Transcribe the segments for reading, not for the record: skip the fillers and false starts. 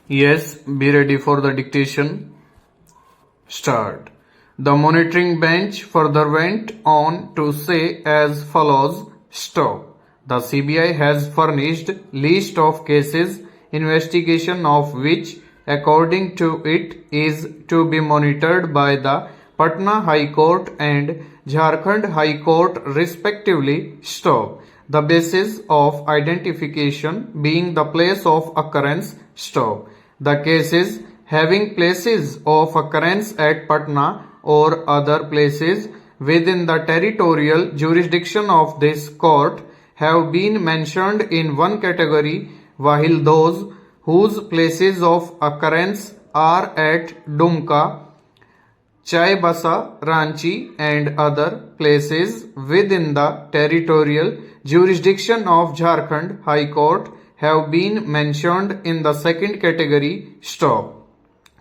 Yes, be ready for the dictation. Start. The monitoring bench further went on to say as follows. Stop. The CBI has furnished list of cases investigation of which according to it is to be monitored by the Patna High Court and Jharkhand High Court respectively. Stop. The basis of identification being the place of occurrence. Stop. The cases having places of occurrence at Patna or other places within the territorial jurisdiction of this court have been mentioned in one category, while those whose places of occurrence are at Dumka, Chaibasa, Ranchi and other places within the territorial jurisdiction of Jharkhand High Court have been mentioned in the second category. Stop.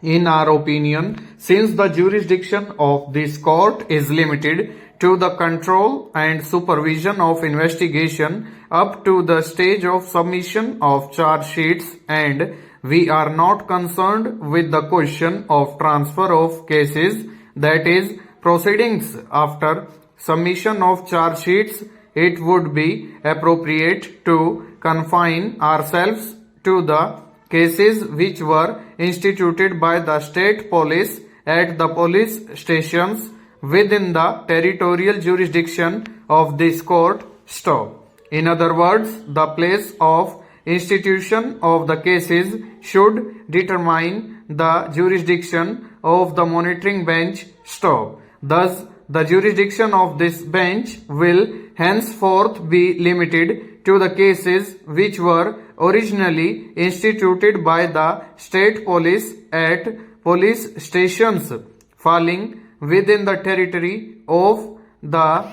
In our opinion, since the jurisdiction of this court is limited to the control and supervision of investigation up to the stage of submission of charge sheets, and we are not concerned with the question of transfer of cases, that is, proceedings after submission of charge sheets, it would be appropriate to confine ourselves to the cases which were instituted by the state police at the police stations within the territorial jurisdiction of this court. Stop. In other words, the place of institution of the cases should determine the jurisdiction of the monitoring bench. Stop. Thus, the jurisdiction of this bench will henceforth be limited to the cases which were originally instituted by the state police at police stations falling within the territory of the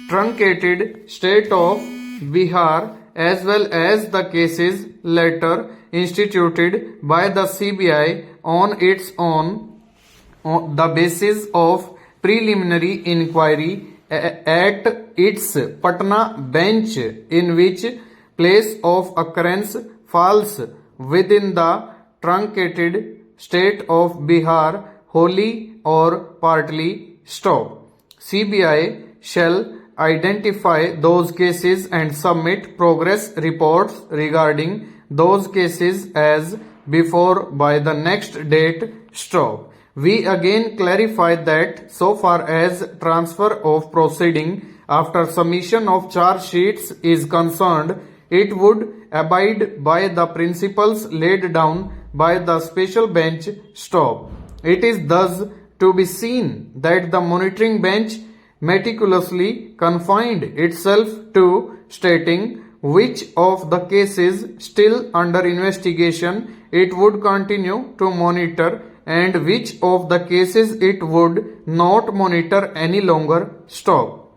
truncated state of Bihar, as well as the cases later instituted by the CBI on its own on the basis of preliminary inquiry at its Patna bench, in which place of occurrence falls within the truncated state of Bihar wholly or partly. Stop. CBI shall identify those cases and submit progress reports regarding those cases as before by the next date. Stop. We again clarify that so far as transfer of proceeding after submission of charge sheets is concerned, it would abide by the principles laid down by the special bench. Stop. It is thus to be seen that the monitoring bench meticulously confined itself to stating which of the cases still under investigation it would continue to monitor and which of the cases it would not monitor any longer. Stop.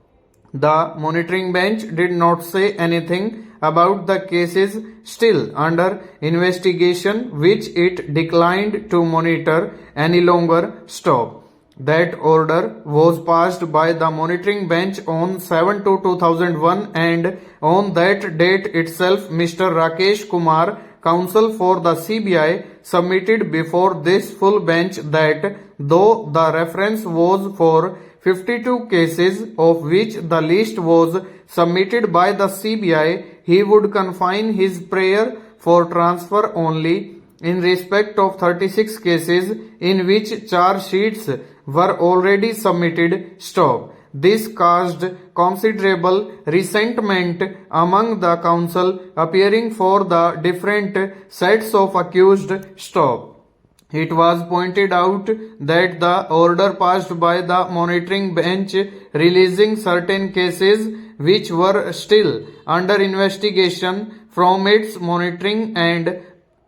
The monitoring bench did not say anything about the cases still under investigation which it declined to monitor any longer. Stop. That order was passed by the monitoring bench on 7/2/2001, and on that date itself Mr. Rakesh Kumar, counsel for the CBI, submitted before this full bench that though the reference was for 52 cases of which the list was submitted by the CBI, he would confine his prayer for transfer only in respect of 36 cases in which charge sheets were already submitted. Stop. This caused considerable resentment among the counsel appearing for the different sets of accused. Stop. It was pointed out that the order passed by the monitoring bench releasing certain cases which were still under investigation from its monitoring and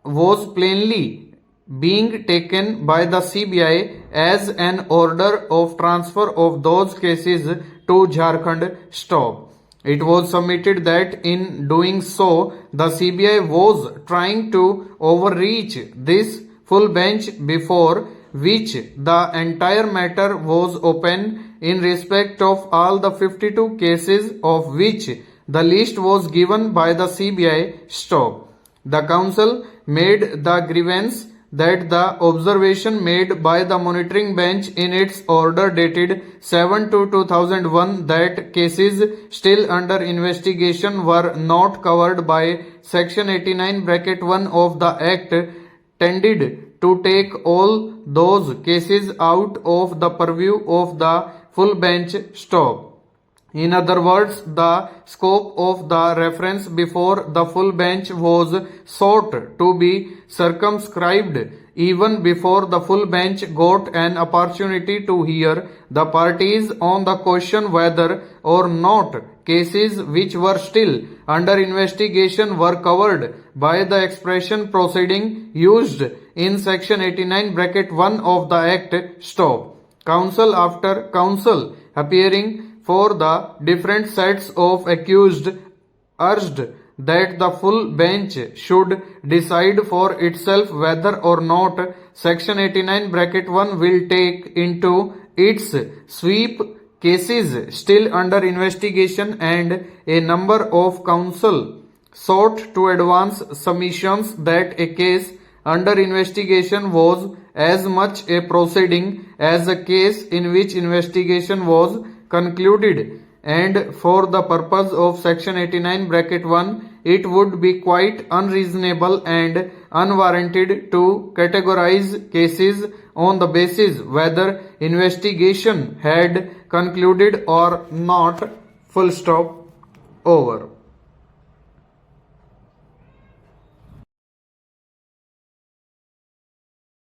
was plainly being taken by the CBI as an order of transfer of those cases to Jharkhand. Stop. It was submitted that in doing so, the CBI was trying to overreach this full bench before which the entire matter was open in respect of all the 52 cases of which the list was given by the CBI. Stop. The counsel made the grievance that the observation made by the monitoring bench in its order dated 7/2/2001 that cases still under investigation were not covered by Section 89 bracket 1 of the Act tended to take all those cases out of the purview of the full bench stop. In other words, the scope of the reference before the full bench was sought to be circumscribed even before the full bench got an opportunity to hear the parties on the question whether or not cases which were still under investigation were covered by the expression proceeding used in section 89 bracket 1 of the Act stop. Counsel after counsel appearing for the different sets of accused urged that the full bench should decide for itself whether or not section 89 bracket 1 will take into its sweep cases still under investigation, and a number of counsel sought to advance submissions that a case under investigation was as much a proceeding as a case in which investigation was concluded, and for the purpose of section 89 bracket 1 it would be quite unreasonable and unwarranted to categorize cases on the basis whether investigation had concluded or not. Full stop. Over.